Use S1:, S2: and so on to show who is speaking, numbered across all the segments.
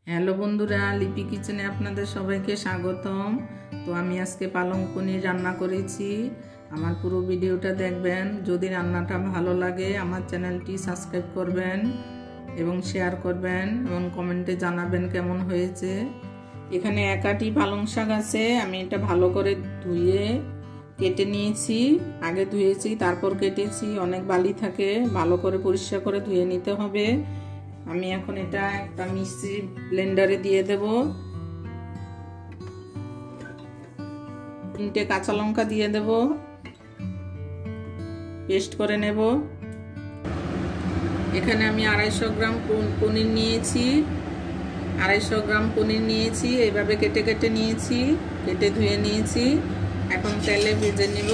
S1: Hello বন্ধুরা, লিপি কিচেনে আপনাদের সবাইকে স্বাগতম। তো আমি আজকে পালং পনির রান্না করেছি। আমার পুরো ভিডিওটা দেখবেন। যদি রান্নাটা ভালো লাগে আমার চ্যানেলটি সাবস্ক্রাইব করবেন এবং শেয়ার করবেন এবং কমেন্টে জানাবেন কেমন হয়েছে। এখানে এক আটি পালং শাক আছে। আমি এটা ভালো করে ধুয়ে কেটে নিয়েছি। আগে ধুয়েছি তারপর কেটেছি, অনেক বালি থাকে, ভালো করে পরিষ্কার করে ধুয়ে নিতে হবে। আমি এখন এটা একটা মিক্সি ব্লেন্ডারে দিয়ে দেব। 3টে কাঁচা লঙ্কা দিয়ে দেব, পেস্ট করে নেব। এখানে আমি 250 গ্রাম পনির নিয়েছি। 250 গ্রাম পনির নিয়েছি, এইভাবে কেটে কেটে নিয়েছি, কেটে ধুয়ে নিয়েছি। এখন তেলে ভেজে নেব।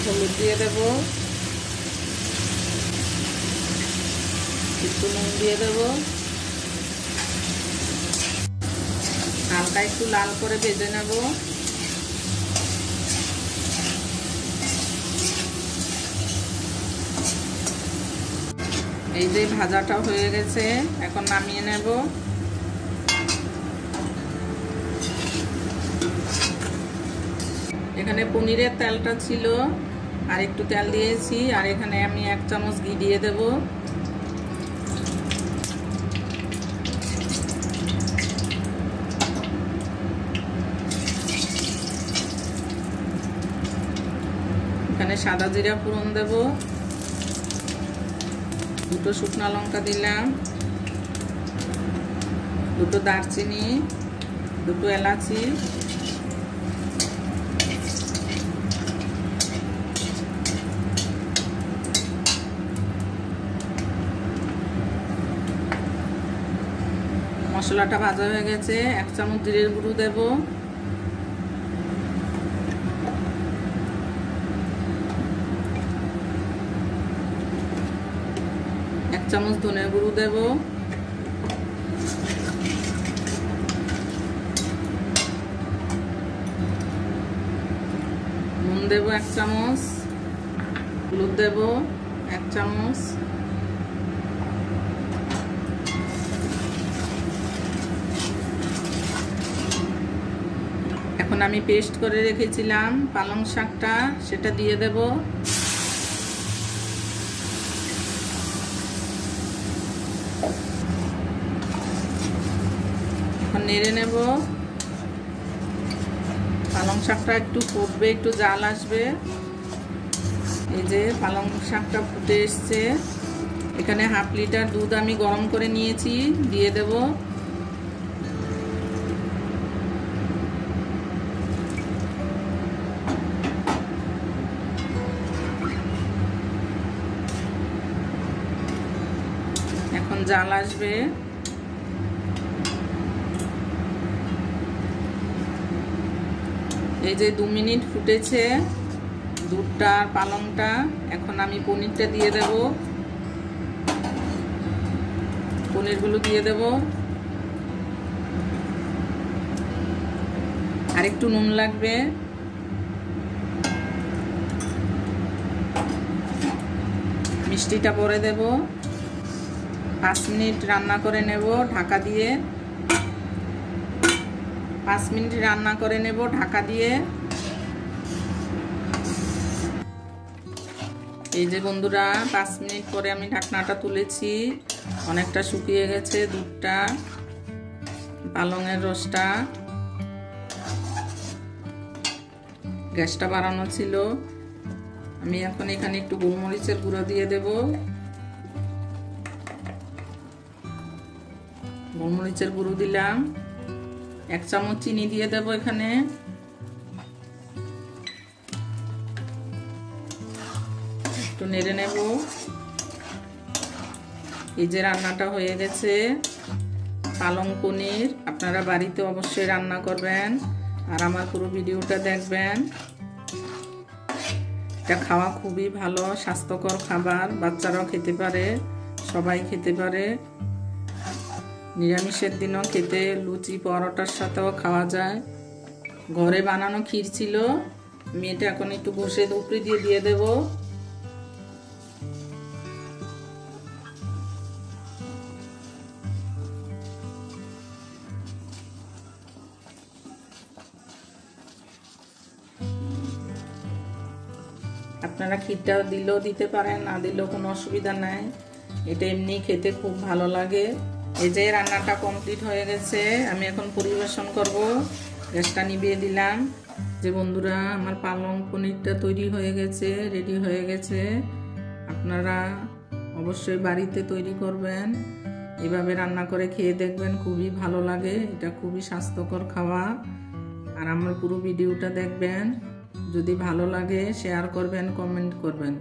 S1: হলুদ দিয়ে দেব, একটু নুন দিয়ে দেব, হালকা একটু লাল করে ভেজে নেব। এই যে ভাজাটা হয়ে গেছে, এখন নামিয়ে নেব। এখানে পনিরের তেলটা ছিল, আর একটু তেল দিয়েছি, আর এখানে আমি 1 চামচ ঘি দিয়ে দেব। এখানে সাদা জিরা ফোড়ন দেব, 2টো শুকনো লঙ্কা দিলাম, 2টো দারচিনি, 2টো এলাচি, মশলাটা ভাজা হয়ে গেছে। 1 চামচ জিরের গুঁড়ো দেব, 1 চামচ ধনের গুঁড়ো দেব, নুন দেব 1 চামচ, হলুদ দেব 1 চামচ, এখন আমি পেস্ট করে রেখেছিলাম পালং শাকটা, সেটা দিয়ে দেব। এখন নেড়ে নেব। পালং শাকটা একটু ফুটবে, একটু জাল আসবে। এই যে পালং শাকটা ফুটে এসছে। এখানে 1/2 লিটার দুধ আমি গরম করে নিয়েছি, দিয়ে দেব। এখন জাল আসবে। এই যে 2 মিনিট ফুটেছে দুধটা আর পালংটা। এখন আমি পনিরটা দিয়ে দেব, পনিরগুলো দিয়ে দেব, আর একটু নুন লাগবে। মিষ্টিটা পরে দেব। 5 মিনিট রান্না করে নেব ঢাকা দিয়ে। 5 মিনিট রান্না করে নেব ঢাকা দিয়ে। এই যে বন্ধুরা, 5 মিনিট পরে আমি ঢাকনাটা তুলেছি। অনেকটা শুকিয়ে গেছে দুধটা, পালংয়ের রসটা। গ্যাসটা বাড়ানো ছিল। আমি এখন এখানে একটু গোলমরিচের গুঁড়ো দিয়ে দেব। গোলমরিচের গুঁড়ো দিলাম। 1 চামচ চিনি দিয়ে দেব এখানে। একটু নেড়ে নেব। এই যে রান্নাটা হয়ে গেছে পালং পনির। আপনারা বাড়িতে অবশ্যই রান্না করবেন আর আমার পুরো ভিডিওটা দেখবেন। এটা খাওয়া খুবই ভালো, স্বাস্থ্যকর খাবার। বাচ্চারাও খেতে পারে, সবাই খেতে পারে। নিরামিষের দিনও খেতে, লুচি পরোটার সাথেও খাওয়া যায়। ঘরে বানানো ক্ষীর ছিল, আমি এটা এখন একটু ঘষে উপরে দিয়ে দেব। আপনারা ক্ষীরটা দিলেও দিতে পারেন, না দিলেও কোনো অসুবিধা নাই, এটা এমনি খেতে খুব ভালো লাগে। এই যে রান্নাটা কমপ্লিট হয়ে গেছে, আমি এখন পরিবেশন করব। গ্যাসটা নিভিয়ে দিলাম। যে বন্ধুরা, আমার পালং পনিরটা তৈরি হয়ে গেছে, রেডি হয়ে গেছে। আপনারা অবশ্যই বাড়িতে তৈরি করবেন, এভাবে রান্না করে খেয়ে দেখবেন, খুবই ভালো লাগে। এটা খুবই স্বাস্থ্যকর খাওয়া। আর আমার পুরো ভিডিওটা দেখবেন, যদি ভালো লাগে শেয়ার করবেন, কমেন্ট করবেন।